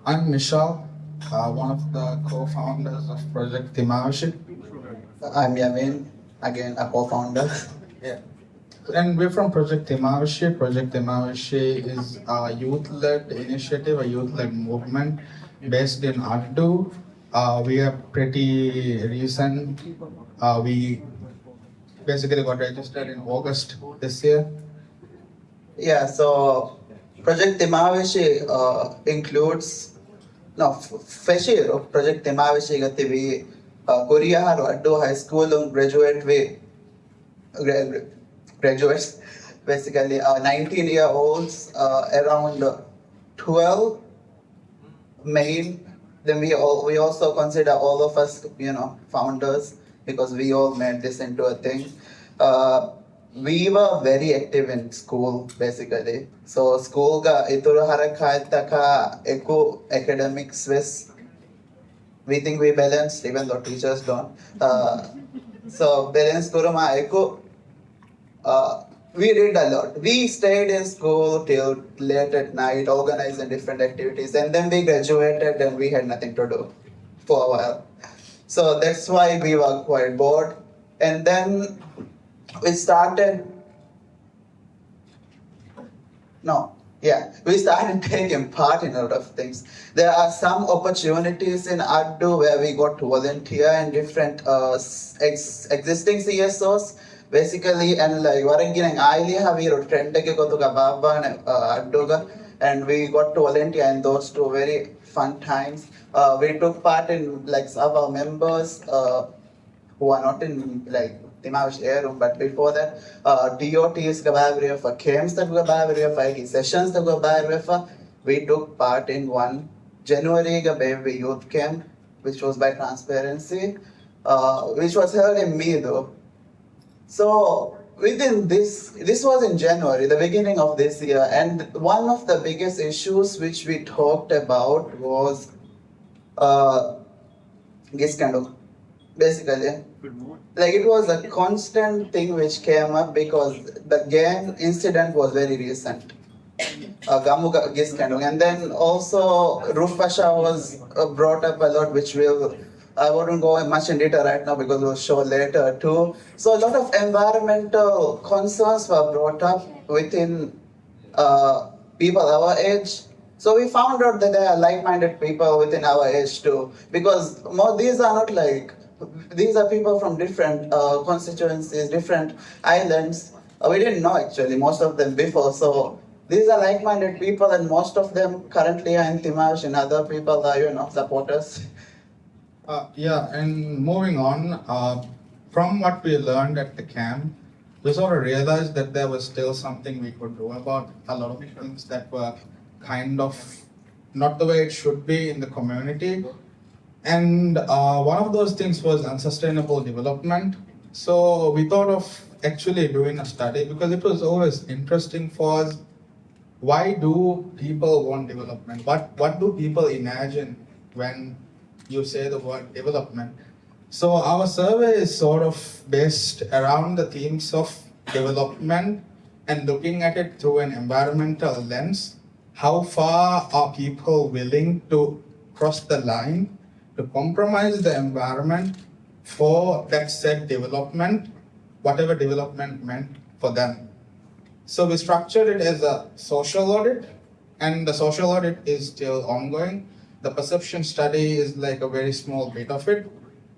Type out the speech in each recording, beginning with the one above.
I'm Mishal, one of the co-founders of Project ThimaaVeshi. I'm Yamin, again a co-founder. Yeah. And we're from Project ThimaaVeshi. Project ThimaaVeshi is a youth-led initiative, a youth-led movement based in Addu. We are pretty recent. We basically got registered in August this year. Yeah, so Project ThimaaVeshi includes Feshi Project ThimaaVeshi gativi Korea haru Addu High School graduate graduates basically 19-year-olds around 12 main. Then we also consider all of us founders because we all made this into a thing. We were very active in school basically. So school ga ituru harakha eco academics with we think we balanced even though teachers don't. So balance kuruma eco. We did a lot. We stayed in school till late at night, organizing different activities, and then we graduated and we had nothing to do for a while. So that's why we were quite bored. And then we started. We started taking part in a lot of things. There are some opportunities in Addu where we got to volunteer in different existing CSOs. Basically, and like Warangin and we wrote trend and we got to volunteer in those two very fun times. We took part in like some of our members who are not in like ThimaaVeshi air room, but before that, DOTs for camps for sessions we took part in one January baby youth camp, which was by Transparency, which was held in me though. So within this was in January, the beginning of this year, and one of the biggest issues which we talked about was this kind of basically like it was a constant thing which came up because the gang incident was very recent. Gamuga Giskandung. And then also Rufasha was brought up a lot, which I wouldn't go much in detail right now because we'll show later too. So a lot of environmental concerns were brought up within people our age. So we found out that there are like-minded people within our age too, because these are not like, these are people from different constituencies, different islands. We didn't know actually most of them before. So these are like-minded people, and most of them currently are in ThimaaVeshi, and other people are supporters. And moving on, from what we learned at the camp, we sort of realized that there was still something we could do about a lot of things that were kind of not the way it should be in the community. And one of those things was unsustainable development. So we thought of actually doing a study because it was always interesting for us. Why do people want development? What do people imagine when you say the word development? So our survey is sort of based around the themes of development and looking at it through an environmental lens. How far are people willing to cross the line to compromise the environment for that said development, whatever development meant for them? So we structured it as a social audit, and the social audit is still ongoing. The perception study is like a very small bit of it.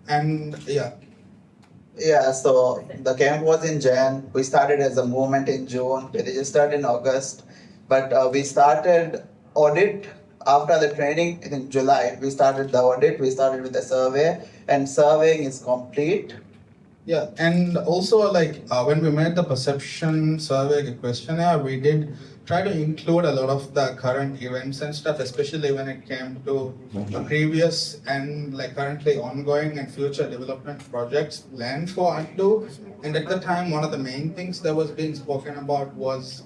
And Yeah, so the camp was in Jan. We started as a movement in June. We registered in August. But we started audit after the training in July. We started the audit, we started with the survey, and surveying is complete. Yeah, and also like when we made the perception survey questionnaire, we did try to include a lot of the current events and stuff, especially when it came to the previous and like currently ongoing and future development projects planned for Addu. And at the time, one of the main things that was being spoken about was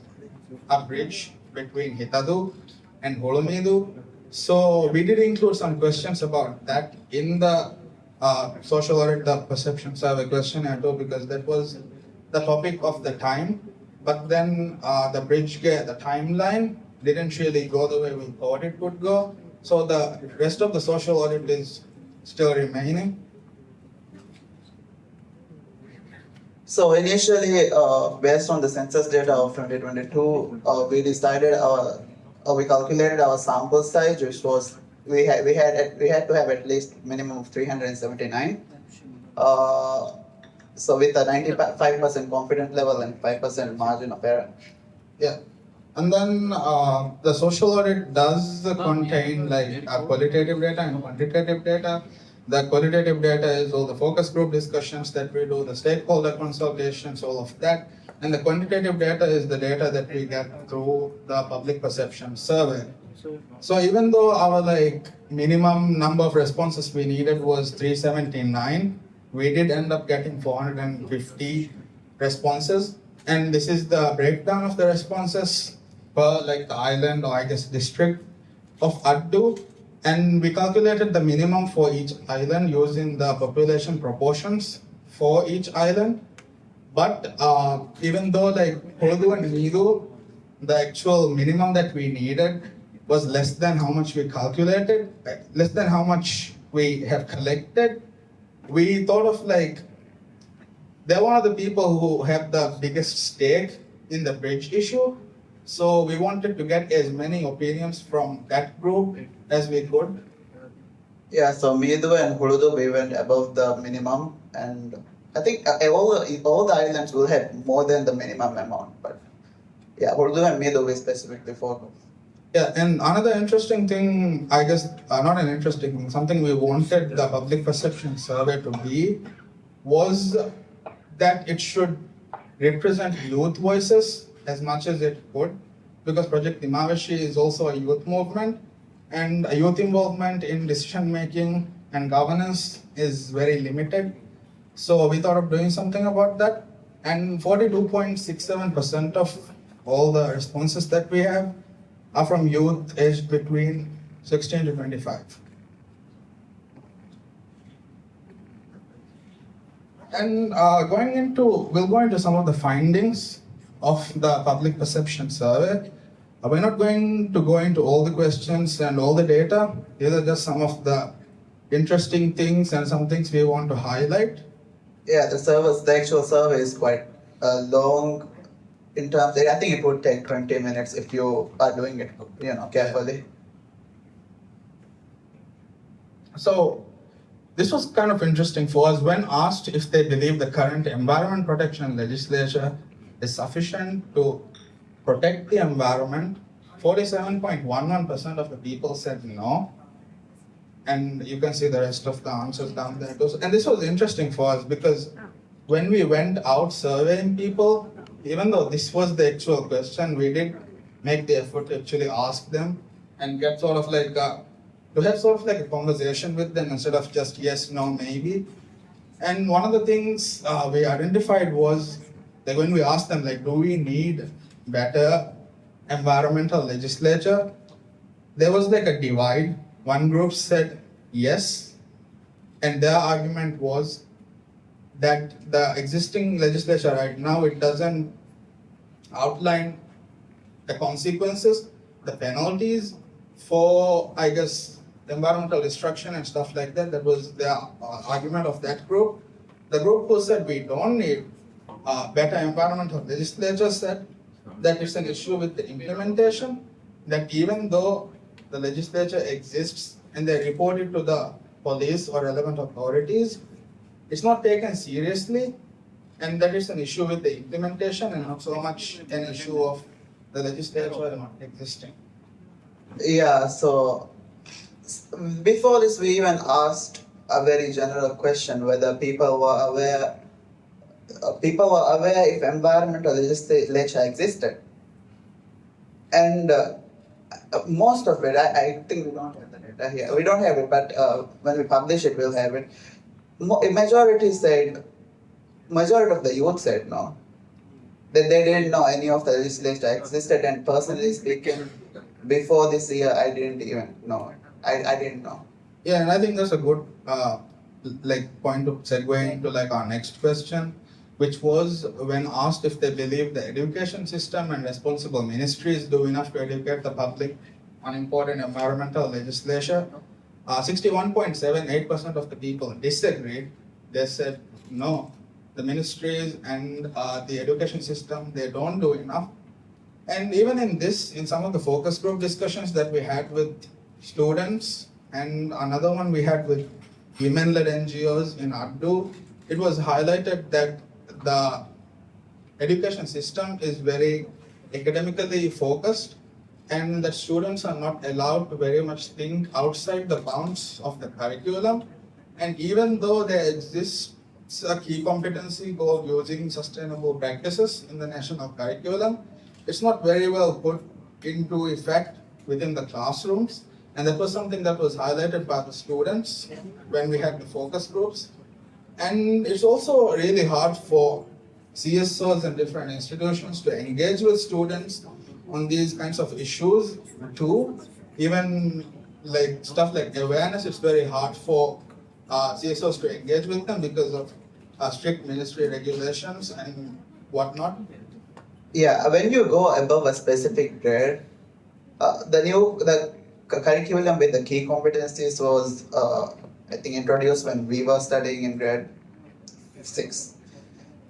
a bridge between Hitadu and Holomidu. So we did include some questions about that in the social audit, the perception survey questionnaire too, because that was the topic of the time. But then the bridge gate, the timeline didn't really go the way we thought it would go. So the rest of the social audit is still remaining. So initially, based on the census data of 2022, we calculated our sample size, which was we had to have at least minimum of 379. So with a 95% confidence level and 5% margin of error. Yeah. And then the social audit does contain like qualitative data and quantitative data. The qualitative data is all the focus group discussions that we do, the stakeholder consultations, all of that. And the quantitative data is the data that we get through the public perception survey. So even though our like minimum number of responses we needed was 379, we did end up getting 450 responses. And this is the breakdown of the responses per like the island or I guess district of Addu. And we calculated the minimum for each island using the population proportions for each island. But even though like Hulu and Midu, the actual minimum that we needed was less than how much we calculated, less than how much we have collected, we thought of like, they're one of the people who have the biggest stake in the bridge issue. So we wanted to get as many opinions from that group as we could. Yeah, so Midu and Huludu, we went above the minimum, and I think all the islands will have more than the minimum amount. But yeah, Huludu and Midu we specifically focus. Yeah, and another interesting thing, I guess, not an interesting thing, something we wanted the public perception survey to be was that it should represent youth voices as much as it could, because Project ThimaaVeshi is also a youth movement, and a youth involvement in decision making and governance is very limited. So we thought of doing something about that, and 42.67% of all the responses that we have are from youth aged between 16 to 25. And we'll go into some of the findings of the public perception survey. We're not going to go into all the questions and all the data. These are just some of the interesting things and some things we want to highlight. Yeah, the actual survey is quite long in terms. I think it would take 20 minutes if you are doing it, carefully. So this was kind of interesting for us. When asked if they believe the current environment protection legislation is sufficient to protect the environment, 47.11% of the people said no. And you can see the rest of the answers down there. And this was interesting for us because when we went out surveying people, even though this was the actual question, we did make the effort to actually ask them and get sort of like to have sort of like a conversation with them instead of just yes, no, maybe. And one of the things we identified was that when we asked them like, do we need better environmental legislature, there was like a divide. One group said yes, and their argument was that the existing legislature right now, it doesn't outline the consequences, the penalties for, I guess, environmental destruction and stuff like that. That was the argument of that group. The group who said we don't need better environmental legislature said that it's an issue with the implementation, that even though the legislature exists and they report it to the police or relevant authorities, it's not taken seriously, and that is an issue with the implementation and not so much an issue of the legislature not existing. Yeah, so before this we even asked a very general question whether people were aware if environmental legislature existed. And most of it, I think we don't have the data here. We don't have it, but when we publish it, we'll have it. Majority of the youth said no. That they didn't know any of the legislature existed, and personally speaking, before this year, I didn't even know it. I didn't know. Yeah, and I think that's a good point to segue into our next question, which was when asked if they believe the education system and responsible ministries do enough to educate the public unimportant environmental legislation, 61.78% of the people disagreed. They said no, the ministries and the education system, they don't do enough. And even in this, in some of the focus group discussions that we had with students, and another one we had with women-led NGOs in Addu, it was highlighted that the education system is very academically focused, and that students are not allowed to very much think outside the bounds of the curriculum. And even though there exists a key competency goal using sustainable practices in the national curriculum, it's not very well put into effect within the classrooms. And that was something that was highlighted by the students when we had the focus groups. And it's also really hard for CSOs and different institutions to engage with students on these kinds of issues too. Even like stuff like awareness, it's very hard for CSOs to engage with them because of strict ministry regulations and whatnot. Yeah, when you go above a specific grade, the curriculum with the key competencies was, I think, introduced when we were studying in grade 6.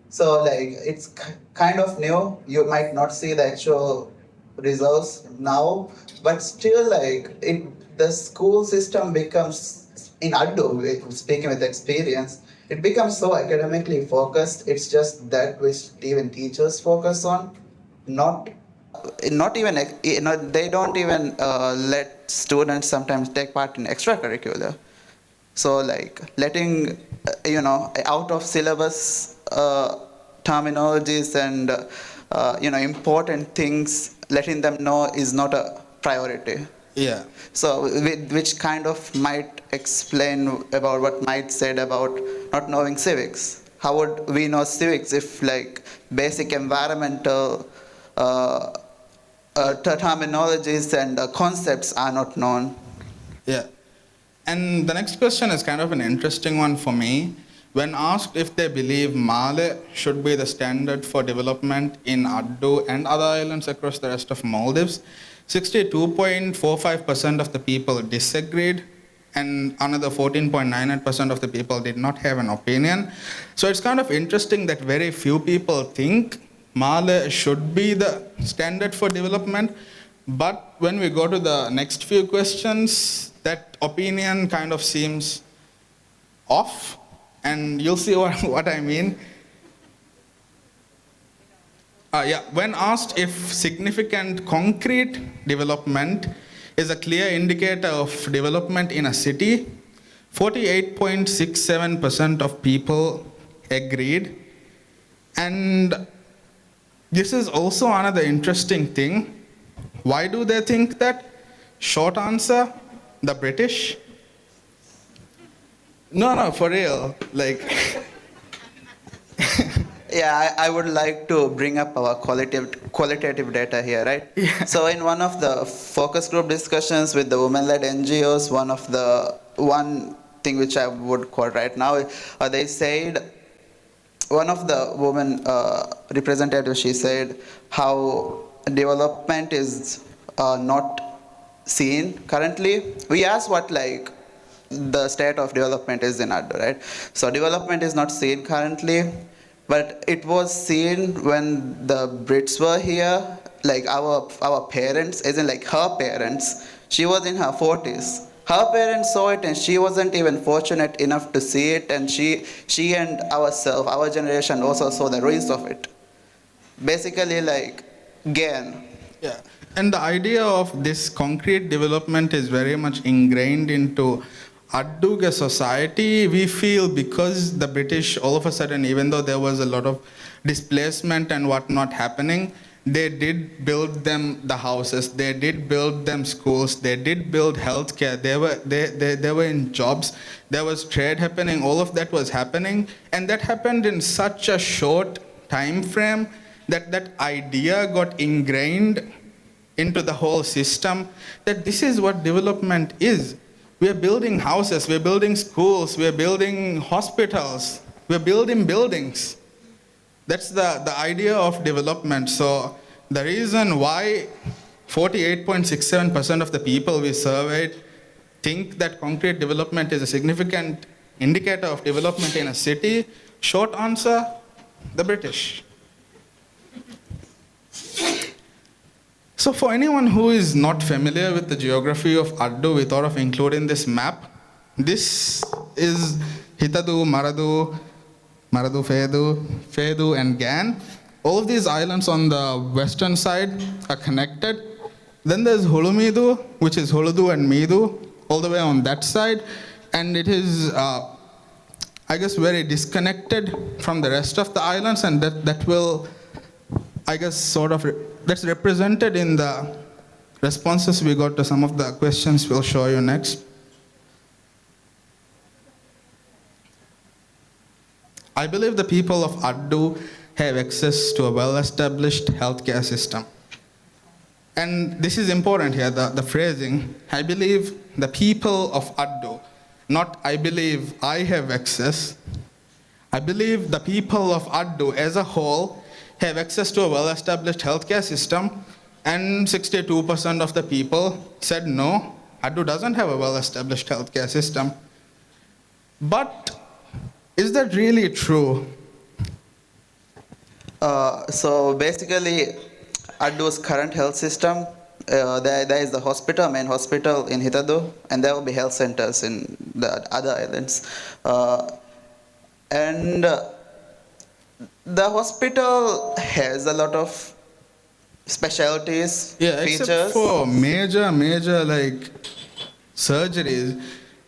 So like it's kind of new. You might not see the actual results now, but still like the school system becomes, in Addu, speaking with experience, it becomes so academically focused. It's just that which even teachers focus on, not even they don't even let students sometimes take part in extracurricular. So like letting out of syllabus terminologies and important things, letting them know is not a priority. Yeah. So which kind of might explain about what Mike said about not knowing civics. How would we know civics if like basic environmental terminologies and concepts are not known? Yeah. And the next question is kind of an interesting one for me. When asked if they believe Male should be the standard for development in Addu and other islands across the rest of Maldives, 62.45% of the people disagreed, and another 14.98% of the people did not have an opinion. So it's kind of interesting that very few people think Male should be the standard for development. But when we go to the next few questions, that opinion kind of seems off. And you'll see what I mean. When asked if significant concrete development is a clear indicator of development in a city, 48.67% of people agreed. And this is also another interesting thing. Why do they think that? Short answer, the British. No, for real. Like. Yeah, I would like to bring up our qualitative data here, right? Yeah. So in one of the focus group discussions with the women-led NGOs, one thing which I would quote right now, they said, one of the women representatives, she said how development is not seen currently. We asked what like the state of development is in Addu, right? So development is not seen currently, but it was seen when the Brits were here, like our parents, as in like her parents. She was in her 40s. Her parents saw it and she wasn't even fortunate enough to see it, and she and ourselves, our generation also saw the ruins of it. Basically like gain. Yeah. And the idea of this concrete development is very much ingrained into Addu society. We feel because the British, all of a sudden, even though there was a lot of displacement and whatnot happening, they did build them the houses, they did build them schools, they did build healthcare, they were in jobs, there was trade happening, all of that was happening, and that happened in such a short time frame that idea got ingrained into the whole system, that this is what development is. We're building houses, we're building schools, we're building hospitals, we're building buildings. That's the idea of development. So the reason why 48.67% of the people we surveyed think that concrete development is a significant indicator of development in a city. Short answer, the British. So for anyone who is not familiar with the geography of Addu, we thought of including this map. This is Hitadu, Maradu, Fedu, and Gan. All of these islands on the western side are connected. Then there's Hulumidu, which is Huludu and Midu, all the way on that side. And it is, I guess, very disconnected from the rest of the islands, and that will, I guess, that's represented in the responses we got to some of the questions we'll show you next. I believe the people of Addu have access to a well-established healthcare system. And this is important here, the phrasing. I believe the people of Addu, not I believe I have access. I believe the people of Addu as a whole have access to a well-established healthcare system, and 62% of the people said no, Addu doesn't have a well-established healthcare system. But is that really true? So basically, Addu's current health system, there is the hospital, main hospital in Hitadu, and there will be health centers in the other islands. And the hospital has a lot of specialties, features. Except for major like surgeries,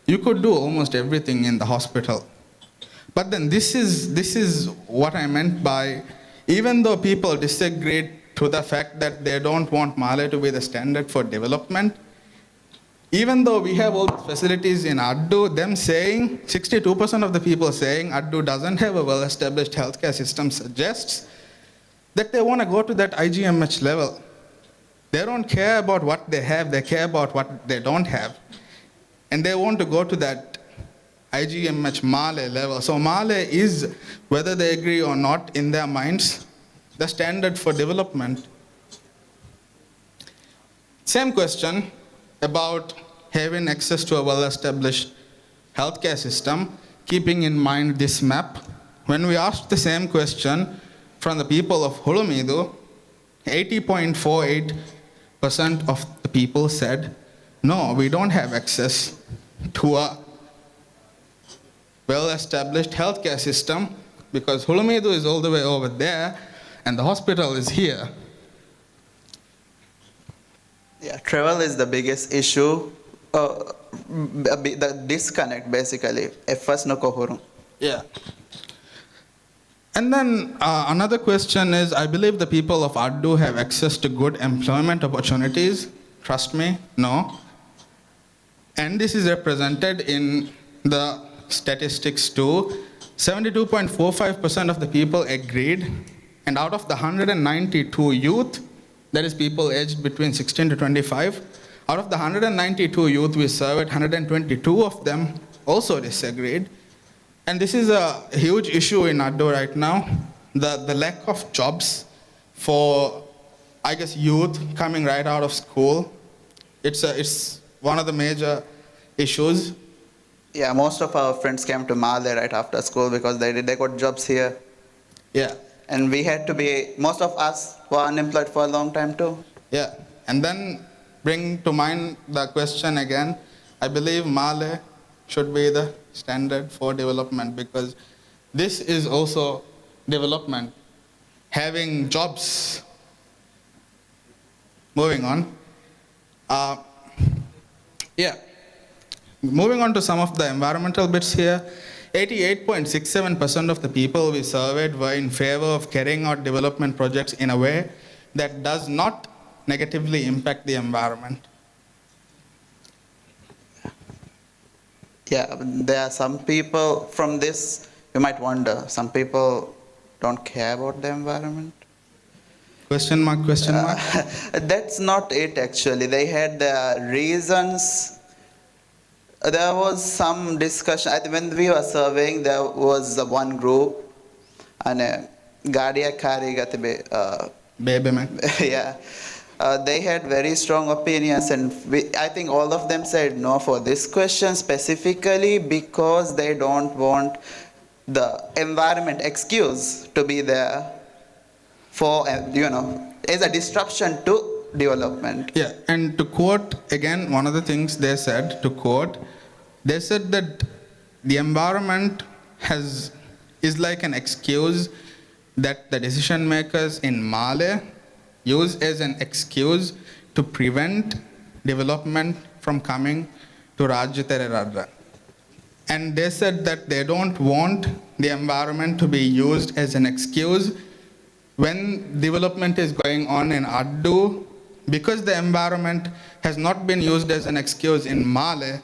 you could do almost everything in the hospital. But then this is what I meant by, even though people disagree to the fact that they don't want Malé to be the standard for development, even though we have all these facilities in Addu, them saying, 62% of the people saying Addu doesn't have a well-established healthcare system suggests that they want to go to that IGMH level. They don't care about what they have, they care about what they don't have. And they want to go to that IGMH Malé level. So Malé is, whether they agree or not in their minds, the standard for development. Same question about having access to a well-established healthcare system, keeping in mind this map. When we asked the same question from the people of Hulumidu, 80.48% of the people said, no, we don't have access to a well-established healthcare system because Hulumidu is all the way over there and the hospital is here. Yeah, travel is the biggest issue. The disconnect, basically. Yeah. And then another question is, I believe the people of Addu have access to good employment opportunities. Trust me, no. And this is represented in the statistics too. 72.45% of the people agreed, and out of the 192 youth, that is people aged between 16 to 25, out of the 192 youth we surveyed, 122 of them also disagreed. And this is a huge issue in Addu right now, the lack of jobs for, I guess, youth coming right out of school. It's one of the major issues. Yeah, most of our friends came to Malé right after school because they got jobs here. Yeah. And we had to be, most of us were unemployed for a long time too. Yeah, and then bring to mind the question again. I believe Malé should be the standard for development because this is also development. Having jobs. Moving on. Moving on to some of the environmental bits here. 88.67% of the people we surveyed were in favor of carrying out development projects in a way that does not negatively impact the environment. Yeah, there are some people from this, you might wonder, some people don't care about the environment. Question mark? That's not it actually. They had their reasons. There was some discussion. When we were surveying, there was one group, and Gadia Kari Gatibe. Baby man. Yeah. They had very strong opinions, and I think all of them said no for this question specifically because they don't want the environment excuse to be there for, as a disruption to development. Yeah, and to quote again, one of the things they said, they said that the environment is like an excuse that the decision makers in Male use as an excuse to prevent development from coming to Rajya Tererarra. And they said that they don't want the environment to be used as an excuse when development is going on in Addu, because the environment has not been used as an excuse in Male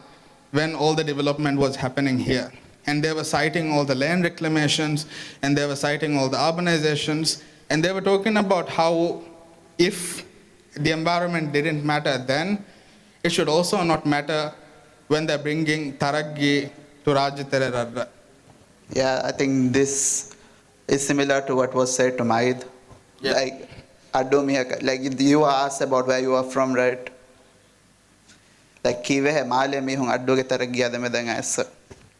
when all the development was happening here. And they were citing all the land reclamations, and they were citing all the urbanizations, and they were talking about how if the environment didn't matter then, it should also not matter when they're bringing Taraggi to Rajya Tererarra. Yeah, I think this is similar to what was said to Maid. Yeah. Like, like you were asked about where you are from, right? Like, kive hai male mi hung addu ke tarah gya me denga aisa.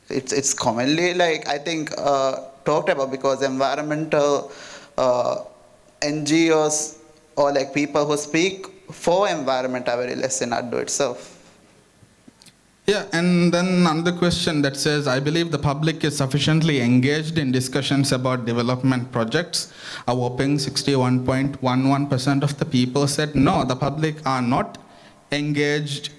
It's commonly, like, I think talked about because environmental NGOs or like people who speak for environment are very less in Addu itself. Yeah, and then another question that says, I believe the public is sufficiently engaged in discussions about development projects. A whopping 61.11% of the people said no, the public are not engaged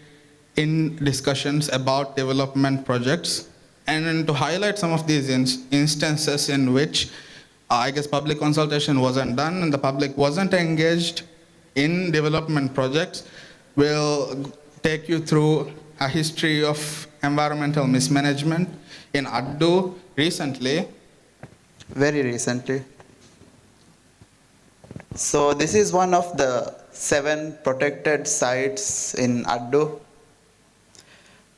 in discussions about development projects. And to highlight some of these instances in which I guess public consultation wasn't done and the public wasn't engaged in development projects, we'll take you through a history of environmental mismanagement in Addu recently. Very recently. So this is one of the 7 protected sites in Addu.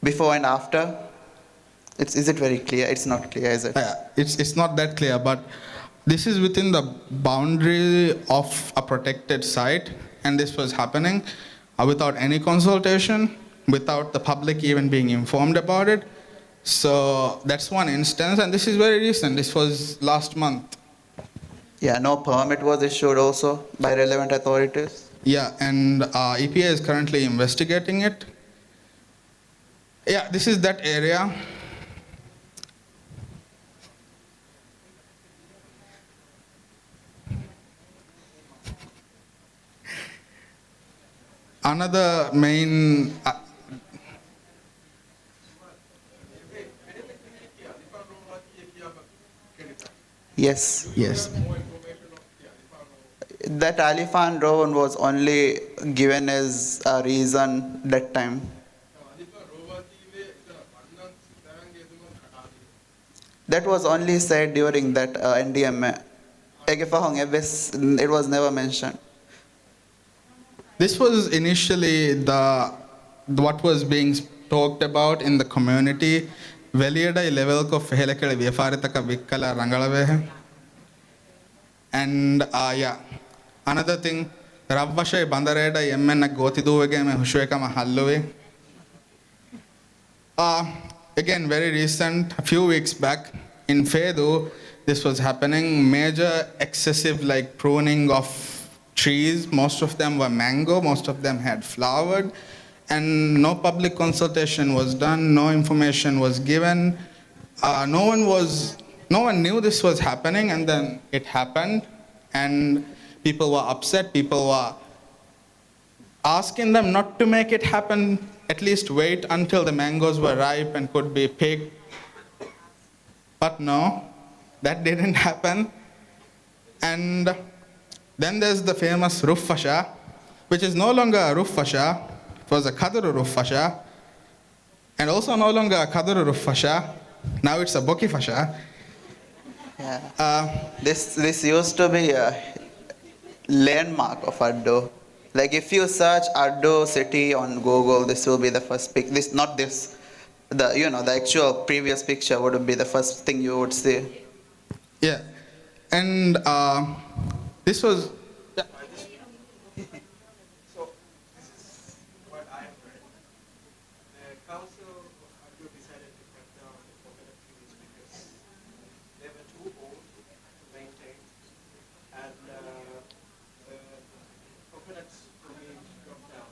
Before and after. Is it very clear? It's not clear, is it? It's not that clear, but this is within the boundary of a protected site, and this was happening without any consultation, without the public even being informed about it. So that's one instance, and this is very recent. This was last month. Yeah, no permit was issued also by relevant authorities. Yeah, and EPA is currently investigating it. Yeah, this is that area. Another main Yes. yes. That Alifan drone was only given as a reason that time. That was only said during that NDMA. It was never mentioned. This was initially what was being talked about in the community. Veliyada level ko fehelekale vyaparitaka vikkala rangalave. And yeah, another thing, Ravvashay bandareda yemmenna gotiduwege me hushwekama halluve. Again, very recent, a few weeks back in Fedu, this was happening. Major excessive like pruning of trees. Most of them were mango, most of them had flowered, and no public consultation was done, no information was given. No one knew this was happening, and then it happened, and people were upset. People were asking them not to make it happen, at least wait until the mangoes were ripe and could be picked. But no, that didn't happen. And then there's the famous Ruffasha, which is no longer a Ruffasha. It was a Kaduru Ruffasha, and also no longer a Kaduru Ruffasha. Now it's a Bokifasha. Yeah. This used to be a landmark of Addu. Like if you search Addu city on Google, this will be the first pic. The actual previous picture would be the first thing you would see. Yeah, and this was. council of Addu decided to cut down the coconut trees because they were too old to maintain, and the coconuts were being dropped down.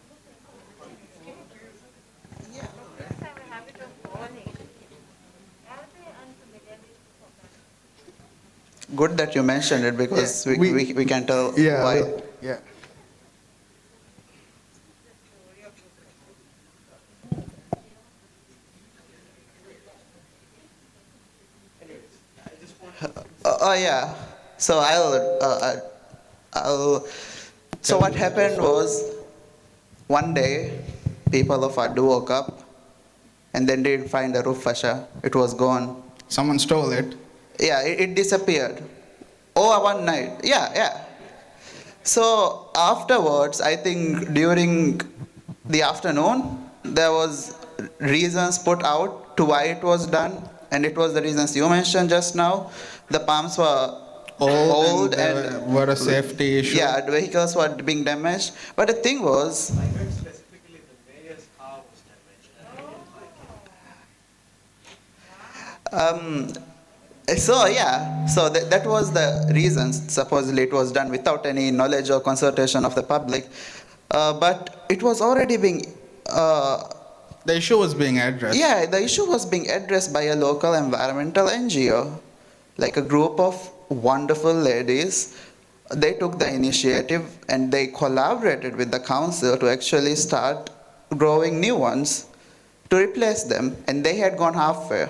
Good that you mentioned it because we can tell why. Yeah. Anyways, I just want Oh yeah. So I'll. So what happened was one day, people of Addu woke up and then didn't find the roof fascia. It was gone. Someone stole it. Yeah, it disappeared. Over one night. Yeah, yeah. So afterwards, I think during the afternoon, there was reasons put out to why it was done, and it was the reasons you mentioned just now. The palms were old and were a safety issue. yeah, the vehicles were being damaged. But the thing was, I heard specifically the mayor's car was damaged, and I didn't like it. so yeah, so that was the reason. Supposedly it was done without any knowledge or consultation of the public, but it was already being. The issue was being addressed. Yeah, the issue was being addressed by a local environmental NGO, like a group of wonderful ladies. They took the initiative and they collaborated with the council to actually start growing new ones to replace them, and they had gone halfway.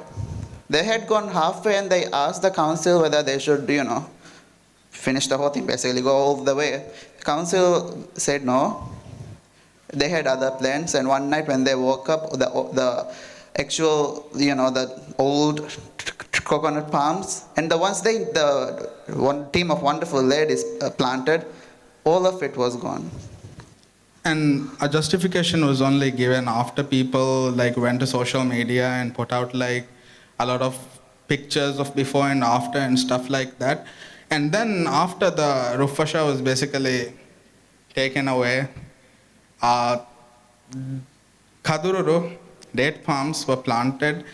They had gone halfway and they asked the council whether they should, finish the whole thing, basically go all the way. The council said no. They had other plans, and one night when they woke up, the actual, the old coconut palms, and the ones the one team of wonderful ladies planted, all of it was gone. And a justification was only given after people went to social media and put out a lot of pictures of before and after and stuff like that. And then after the roof fascia was basically taken away, Kadururu date palms were planted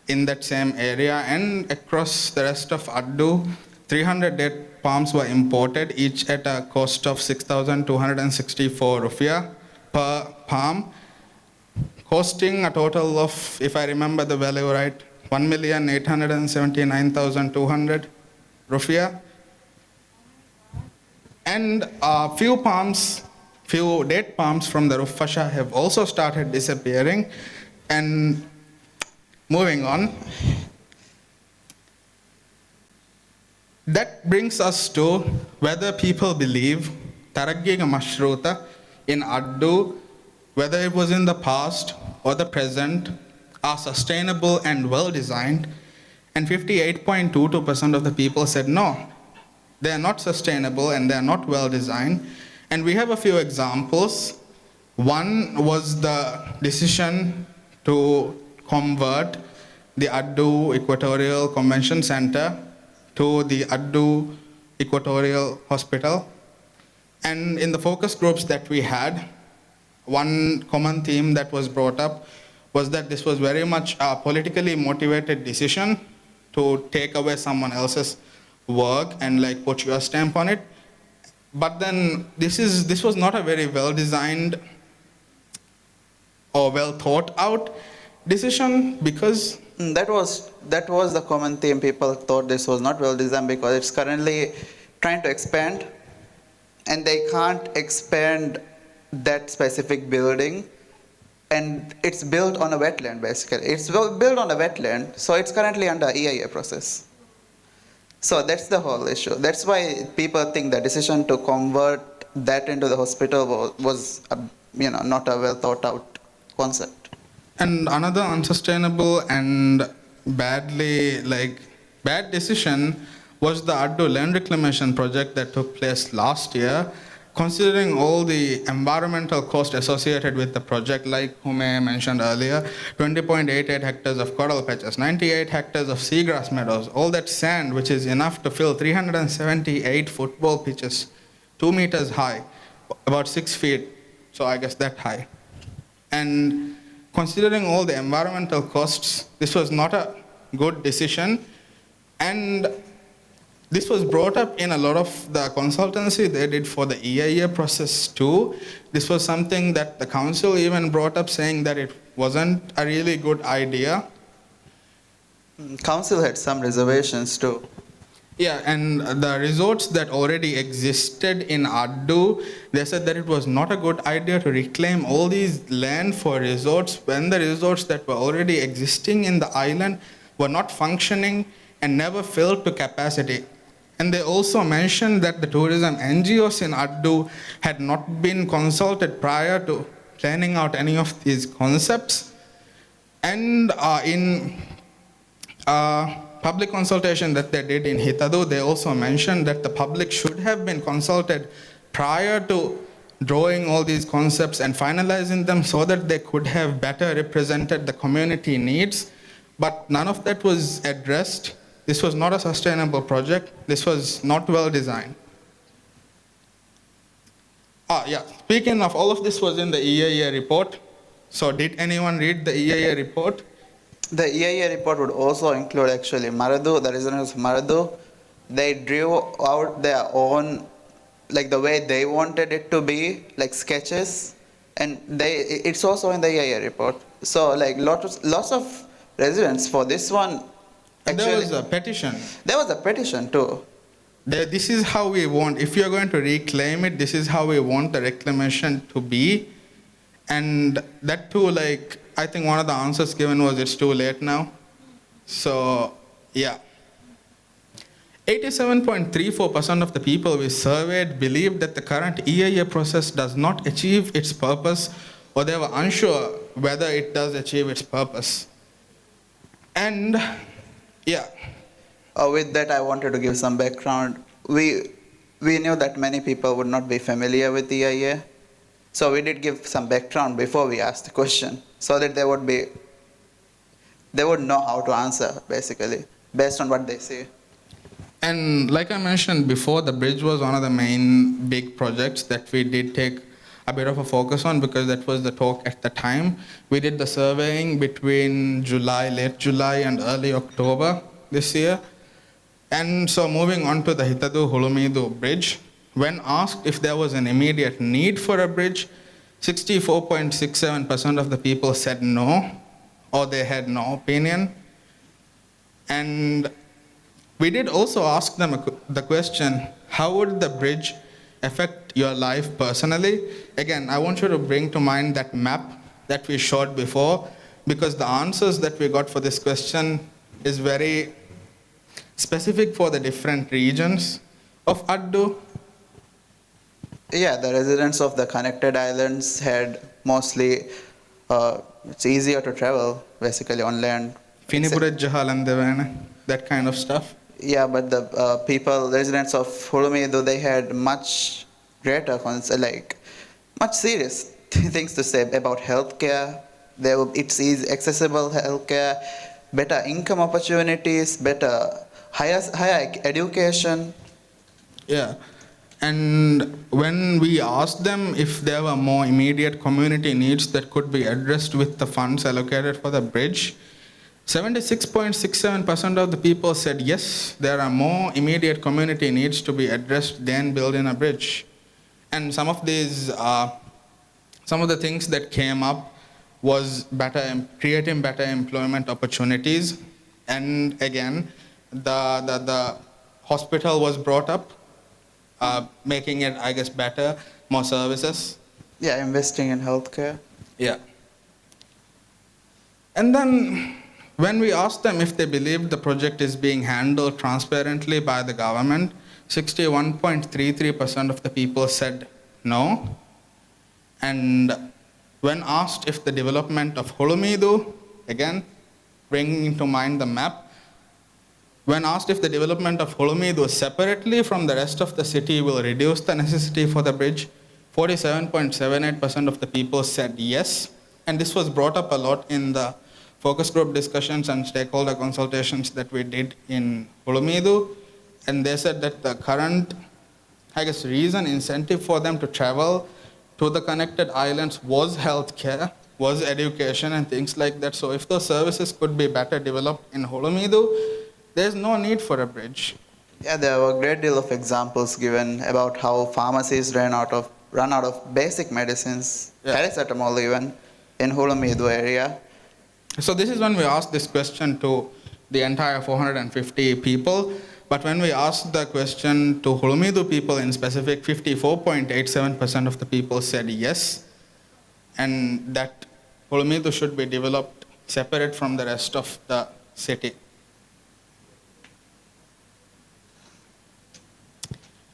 in that same area, and across the rest of Addu, 300 date palms were imported, each at a cost of 6,264 rupiah per palm, costing a total of, if I remember the value right, 1,879,200 rupiah. And a few date palms from the roof fascia have also started disappearing. And moving on, that brings us to whether people believe Taraggiga Mashruta in Addu, whether it was in the past or the present, are sustainable and well designed. And 58.22% of the people said no, they are not sustainable and they are not well designed. And we have a few examples. One was the decision to convert the Addu Equatorial Convention Center to the Addu Equatorial Hospital. And in the focus groups that we had, one common theme that was brought up was that this was very much a politically motivated decision to take away someone else's work and put your stamp on it. But then this was not a very well designed or well thought out decision, because That was the common theme. People thought this was not well designed because it's currently trying to expand, and they can't expand that specific building, and it's built on a wetland basically. It's built on a wetland, so it's currently under EIA process. So that's the whole issue. That's why people think the decision to convert that into the hospital was not a well thought out concept. And another unsustainable and bad decision was the Addu land reclamation project that took place last year. Considering all the environmental cost associated with the project, like Hume mentioned earlier, 20.88 hectares of coral patches, 98 hectares of seagrass meadows, all that sand which is enough to fill 378 football pitches, 2 meters high, about 6 feet, so I guess that high. And considering all the environmental costs, this was not a good decision. And this was brought up in a lot of the consultancy they did for the EIA process too. This was something that the council even brought up, saying that it wasn't a really good idea. Council had some reservations too. Yeah, and the resorts that already existed in Addu, they said that it was not a good idea to reclaim all these land for resorts when the resorts that were already existing in the island were not functioning and never filled to capacity. And they also mentioned that the tourism NGOs in Addu had not been consulted prior to planning out any of these concepts. And in public consultation that they did in Hitadu, they also mentioned that the public should have been consulted prior to drawing all these concepts and finalizing them so that they could have better represented the community needs. But none of that was addressed. This was not a sustainable project. This was not well designed. Yeah, speaking of, all of this was in the EIA report. So did anyone read the EIA report? The EIA report would also include actually Maradu, the residents of Maradu. They drew out their own, like the way they wanted it to be, like sketches, and it's also in the EIA report. So like lots of residents for this one. And there was a petition. There was a petition too. This is how we want, if you're going to reclaim it, this is how we want the reclamation to be. And that too, like, I think one of the answers given was it's too late now. So, yeah. 87.34% of the people we surveyed believed that the current EIA process does not achieve its purpose, or they were unsure whether it does achieve its purpose. And, yeah. With that, I wanted to give some background. We knew that many people would not be familiar with EIA. So we did give some background before we asked the question, so that they would know how to answer, basically, based on what they see. And like I mentioned before, the bridge was one of the main big projects that we did take a bit of a focus on, because that was the talk at the time. We did the surveying between late July and early October this year. And so moving on to the Hitadu-Hulumidu bridge, when asked if there was an immediate need for a bridge, 64.67% of the people said no, or they had no opinion. And we did also ask them the question, how would the bridge affect your life personally? Again, I want you to bring to mind that map that we showed before, because the answers that we got for this question is very specific for the different regions of Addu. Yeah, the residents of the connected islands had mostly, it's easier to travel, basically, on land. That kind of stuff. Yeah, but the residents of Hulumidu, they had much greater, much serious things to say about healthcare. It's easy, accessible healthcare, better income opportunities, higher education. Yeah. And when we asked them if there were more immediate community needs that could be addressed with the funds allocated for the bridge, 76.67% of the people said yes, there are more immediate community needs to be addressed than building a bridge. And some of the things that came up was creating better employment opportunities. And again, the hospital was brought up, making it, I guess, better, more services. Yeah, investing in healthcare. Yeah. And then when we asked them if they believed the project is being handled transparently by the government, 61.33% of the people said no. And when asked if the development of Hulumidu, again, bringing to mind the map, when asked if the development of Hulumidu separately from the rest of the city will reduce the necessity for the bridge, 47.78% of the people said yes. And this was brought up a lot in the focus group discussions and stakeholder consultations that we did in Hulumidu. And they said that the current, incentive for them to travel to the connected islands was healthcare, was education and things like that. So if those services could be better developed in Hulumidu, there's no need for a bridge. Yeah, there were a great deal of examples given about how pharmacies run out of basic medicines, Yeah. paracetamol even, in Hulumidu area. So this is when we asked this question to the entire 450 people. But when we asked the question to Hulumidu people in specific, 54.87% of the people said yes, and that Hulumidu should be developed separate from the rest of the city.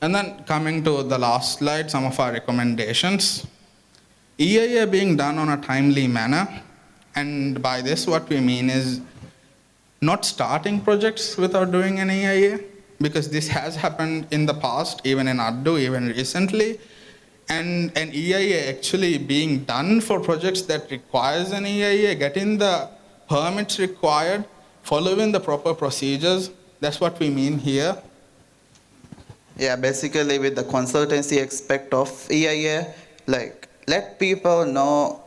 And then coming to the last slide, some of our recommendations. EIA being done on a timely manner, and by this what we mean is not starting projects without doing an EIA, because this has happened in the past, even in Addu, even recently, and an EIA actually being done for projects that requires an EIA, getting the permits required, following the proper procedures. That's what we mean here. Yeah, basically with the consultancy aspect of EIA, like let people know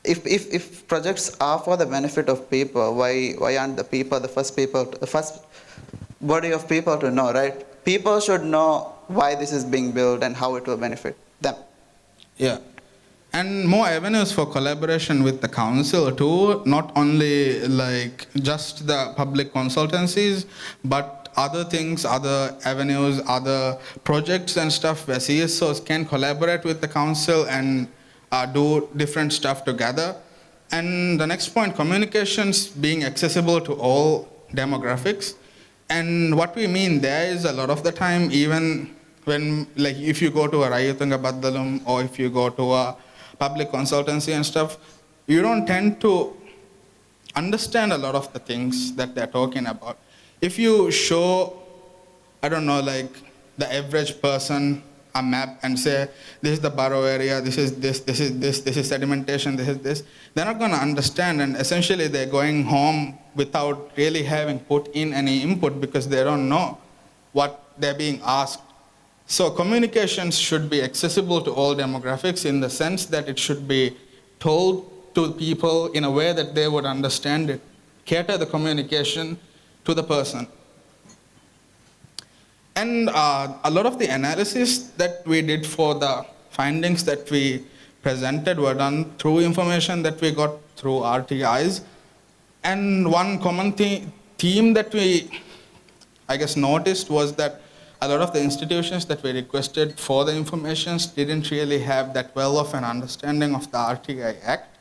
if projects are for the benefit of people, why aren't the people the first body of people to know, right? People should know why this is being built and how it will benefit them. Yeah. And more avenues for collaboration with the council too, not only like just the public consultancies, but other things, other avenues, other projects and stuff where CSOs can collaborate with the council and do different stuff together. And the next point, communications being accessible to all demographics. And what we mean there is a lot of the time, even when, like, if you go to a Rayutunga Baddalum or if you go to a public consultancy and stuff, you don't tend to understand a lot of the things that they're talking about. If you show, I don't know, like the average person a map and say, this is the borough area, this is this, this is this, this is sedimentation, this is this, they're not going to understand, and essentially they're going home without really having put in any input because they don't know what they're being asked. So communications should be accessible to all demographics in the sense that it should be told to people in a way that they would understand it, cater the communication to the person. And a lot of the analysis that we did for the findings that we presented were done through information that we got through RTIs. And one common theme that we, I guess, noticed was that a lot of the institutions that we requested for the information didn't really have that well of an understanding of the RTI Act.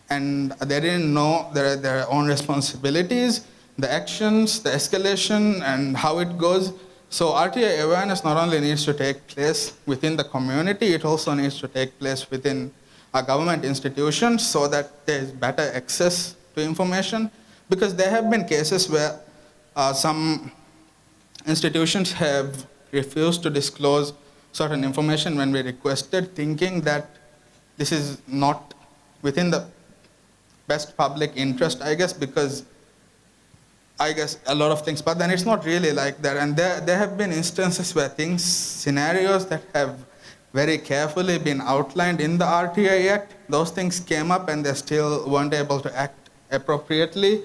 And they didn't know their own responsibilities, the actions, the escalation, and how it goes. So RTI awareness not only needs to take place within the community, it also needs to take place within our government institutions so that there is better access to information. Because there have been cases where some institutions have refused to disclose certain information when we requested, thinking that this is not within the best public interest, I guess, because I guess a lot of things, but then it's not really like that. And there have been instances where scenarios that have very carefully been outlined in the RTI Act, those things came up and they still weren't able to act appropriately.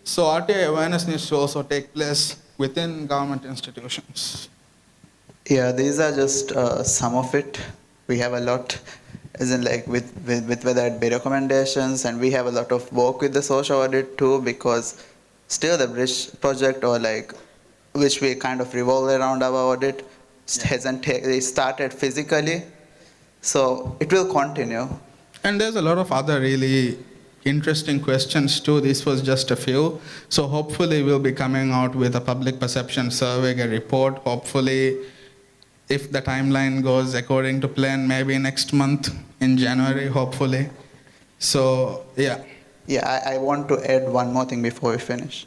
So RTI awareness needs to also take place within government institutions. Yeah, these are just some of it. We have a lot, as in like with whether it be recommendations, and we have a lot of work with the social audit too, because still the bridge project, or like which we kind of revolve around our audit, hasn't started physically, so it will continue. And there's a lot of other really interesting questions too. This was just a few. So hopefully we'll be coming out with a public perception survey, a report, hopefully, if the timeline goes according to plan, maybe next month in January, hopefully. So, yeah. Yeah, I want to add one more thing before we finish.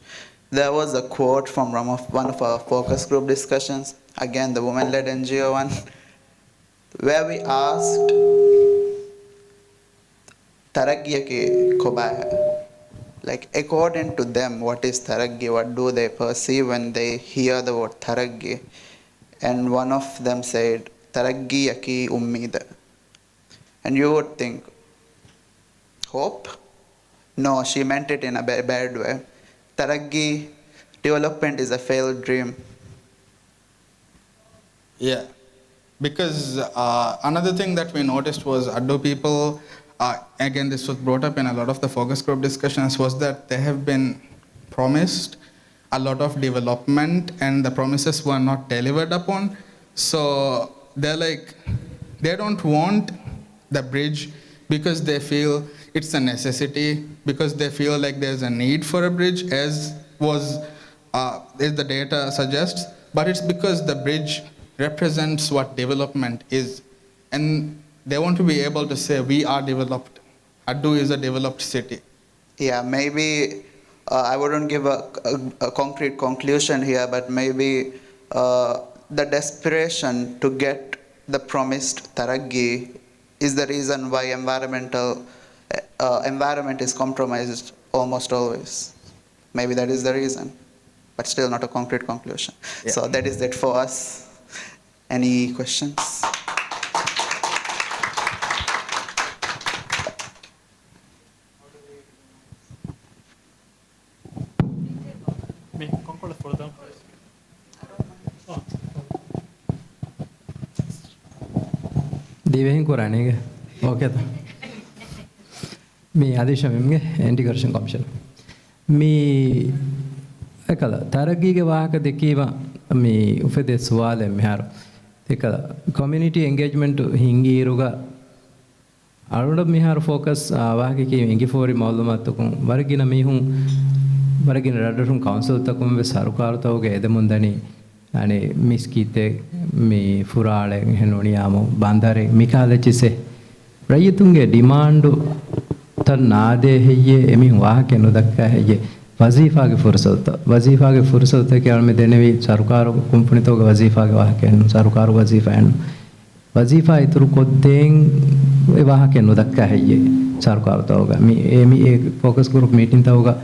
There was a quote from one of our focus group discussions, again the women-led NGO one, where we asked Taraggiya ke kobaya, like according to them, what is Taraggi? What do they perceive when they hear the word Taraggi? And one of them said, Taraggi ki ummeed. And you would think, hope? No, she meant it in a bad way. Taraqi development is a failed dream. Yeah, because another thing that we noticed was Addu people, again, this was brought up in a lot of the focus group discussions, was that they have been promised a lot of development and the promises were not delivered upon. So they're like, they don't want the bridge because they feel it's a necessity, because they feel like there's a need for a bridge, as the data suggests, but it's because the bridge represents what development is. And they want to be able to say, we are developed. Addu is a developed city. Yeah, maybe I wouldn't give a concrete conclusion here, but maybe the desperation to get the promised Taraqi is the reason why environment is compromised almost always. Maybe that is the reason, but still not a concrete conclusion. Yeah. So that is it for us. Any questions? Me, concord for them. Oh. දිවෙහින් කරන්නේක ඕකෙත මේ ආදේශමගේ aunty-corruption commission මේ එකල තරගීගේ වාහක දෙකීම මේ උපදේ සුවාලෙ මෙහර එකල community engagement හිංගීරුග අරුණ මෙහර focus වාහකකේ එංගිෆෝරි මවලමත්තුකුන් වරගින මිහුන් වරගින රඩරුන් council තකුම් වේ සරුකාරතවගේ එදමුන්දනි අනේ මිස්කීතේ මේ ෆුරාලෙන් හෙනෝනියාමු බන්දරේ මිකාලචිසේ රයිතුන්ගේ ඩිමාන්ඩු තන් නාදේ හෙයේ එමි වාහකේ නොදක්කා හෙයේ वजीफा के फुर्सत के में देने भी सरकार कंपनी तो वजीफा के वाह के सरकार वजीफा है वजीफा इतरु को दें वाह के नुदक्का है ये सरकार तो होगा मी एक फोकस ग्रुप मीटिंग था होगा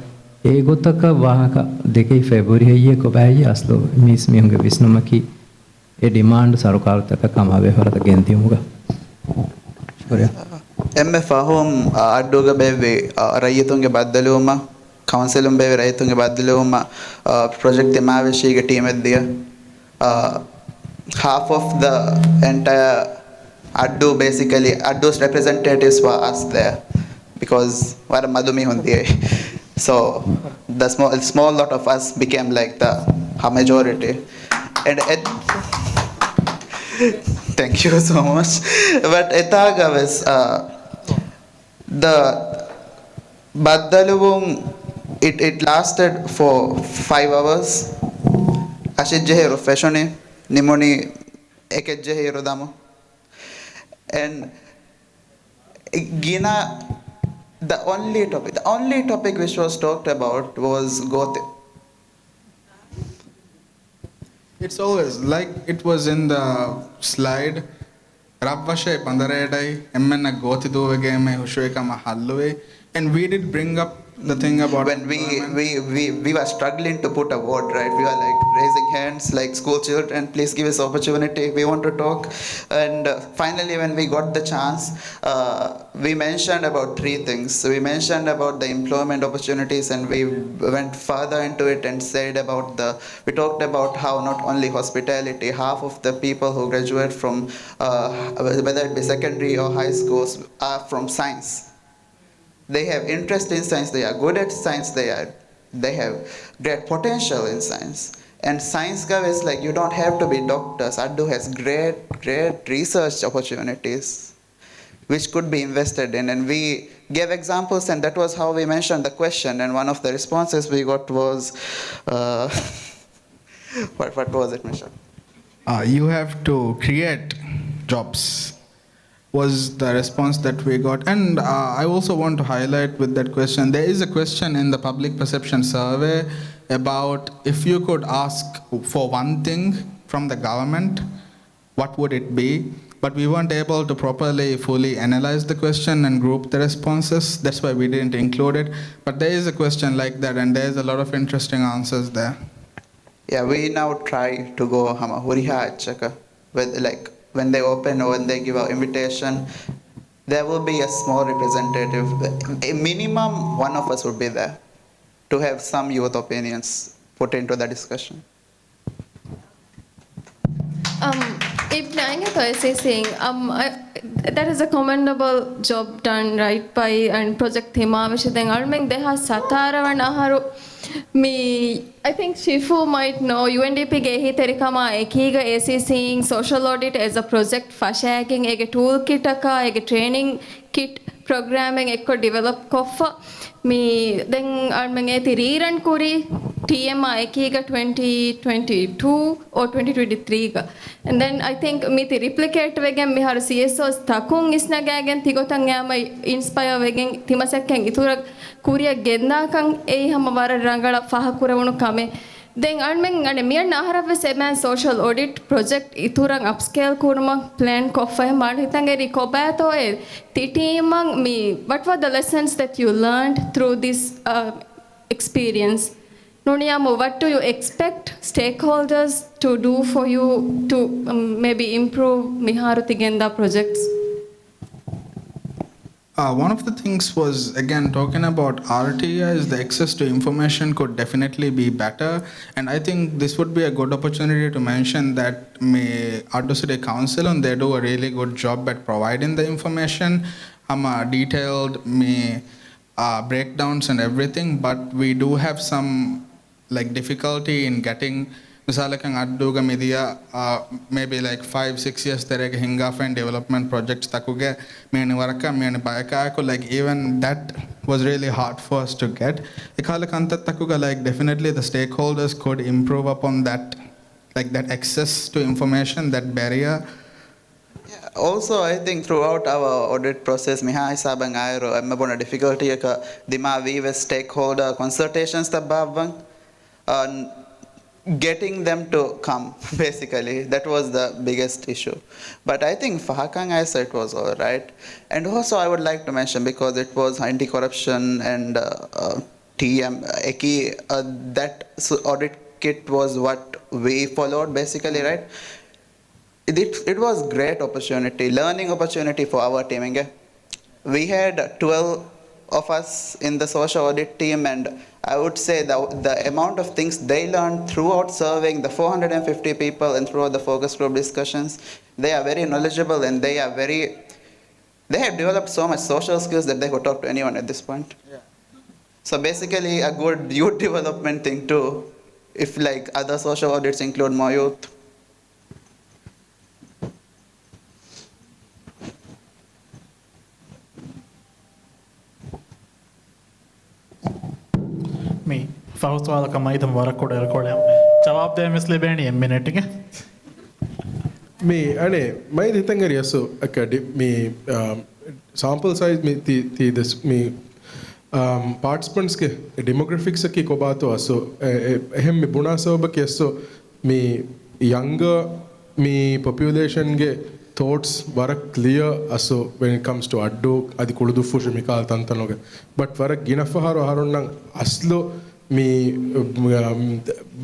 एक तक वाह का देखे फेब्रुवरी है ये को भाई असलो मिस में होंगे विष्णु की ये डिमांड सरकार तक कमावे हो रहा गेंती होगा शुक्रिया MF ahom adduga beve rayitunge baddaluma councilum beve rayitunge baddaluma project ThimaaVeshi ge team eddiya half of the entire Addu basically Addu's representatives were us there because wara madumi hundi so the small lot of us became like the majority and thank you so much but etaga was the baddaluvum it lasted for 5 hours ashijjeheru fashoni nimoni ekejjeheru damu and gina the only topic which was talked about was gote. It's always like it was in the slide. Rabvashe Pandaredai, Emena Gotiduve me Hushuekama Halluwe, and we did bring up the thing about when we were struggling to put a word, right? We were like raising hands like school children, please give us opportunity, we want to talk. And finally when we got the chance, we mentioned about 3 things. So we mentioned about the employment opportunities and we went further into it and said about we talked about how not only hospitality, half of the people who graduate from whether it be secondary or high schools are from science. They have interest in science, they are good at science, they have great potential in science. And science is like you don't have to be doctors. Addu has great research opportunities which could be invested in, and we gave examples and that was how we mentioned the question, and one of the responses we got was what was it, Michelle? You have to create jobs was the response that we got. And I also want to highlight with that question, there is a question in the public perception survey about if you could ask for one thing from the government, what would it be? But we weren't able to properly fully analyze the question and group the responses. That's why we didn't include it. But there is a question like that and there's a lot of interesting answers there. Yeah, we now try to go with like when they open or when they give our invitation, there will be a small representative. A minimum one of us would be there to have some youth opinions put into the discussion. If Nanga is saying, that is a commendable job done right by and Project ThimaaVeshi. Then Almeng they have Satara and Aharu. Me, I think Shifu might know UNDP gehi terikama ekiga ACCing social audit as a project fashagging ege toolkit aka ege training kit programming ekko develop koffa. Me then Almeng eti rerun kuri TMI ekiga 2022 or 2023 ga. And then I think me the replicate vegen me har CSOs takung isna gagen tigotan yama inspire vegen timasakken itura kuriya genna kan ei hama wara rangala faha kurawunu kame. Then almeng ane miyan naharave seman social audit project iturang upscale kurma plan koffa man hitange rikobato e titimang me what were the lessons that you learned through this experience? Nuniyamu, what do you expect stakeholders to do for you to maybe improve Miharu Tigenda projects? One of the things was, again, talking about RTIs, the access to information could definitely be better. And I think this would be a good opportunity to mention that Addu City Council, and they do a really good job at providing the information, detailed breakdowns and everything, but we do have some difficulty in getting Misalakang Adduga media maybe 5-6 years terege hinga and development projects takuge meni waraka meni bayaka even that was really hard for us to get. Ikalakanta takuga definitely the stakeholders could improve upon that that access to information, that barrier. Yeah, also, I think throughout our audit process, miha hisabang ayro mabona difficulty ka ThimaaVeshi stakeholder consultations tabavang. Getting them to come, basically, that was the biggest issue. But I think Fahakang Aisa, it was all right. And also I would like to mention, because it was anti-corruption and TM, EKI, that audit kit was what we followed, basically, right? It was great opportunity, learning opportunity for our team. We had 12 of us in the social audit team, and I would say the amount of things they learned throughout serving the 450 people and throughout the focus group discussions, they are very knowledgeable, and they have developed so much social skills that they could talk to anyone at this point. Yeah. So basically a good youth development thing too, if other social audits include more youth. Me, first wala kamaidam warakoda rekodam. Jawab de misle beni minute ke. Me ane mai hitanga riyaso akadi me sample size me ti this me participants ke demographics ki kobato aso ehem me buna soba ke aso me younger me population ge thoughts were clear aso when it comes to addu adi kuludu fush mikal tantanoge but were ginafaharo haronnang aslo me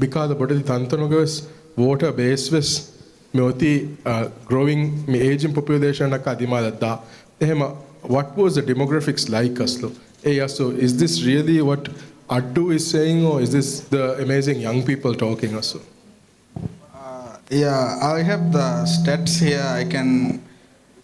bikada bodadi tantanoge water base was me growing me aging population akadima da ehema what was the demographics like aslo so is this really what addu is saying, or is this the amazing young people talking also? Yeah, I have the stats here. I can,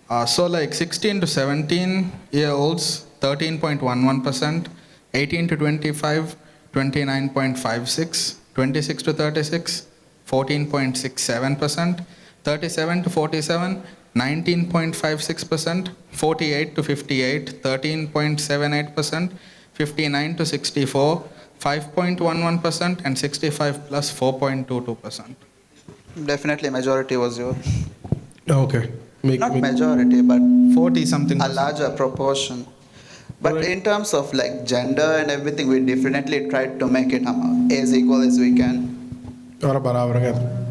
16 to 17 year olds, 13.11%, 18 to 25, 29.56, 26 to 36, 14.67%, 37 to 47, 19.56%, 48 to 58, 13.78%, 59 to 64, 5.11%, and 65 plus 4.22%. Definitely majority was youth. Okay. Not majority, but 40 something. A larger proportion. But in terms of gender and everything, we definitely tried to make it as equal as we can. Ora barabar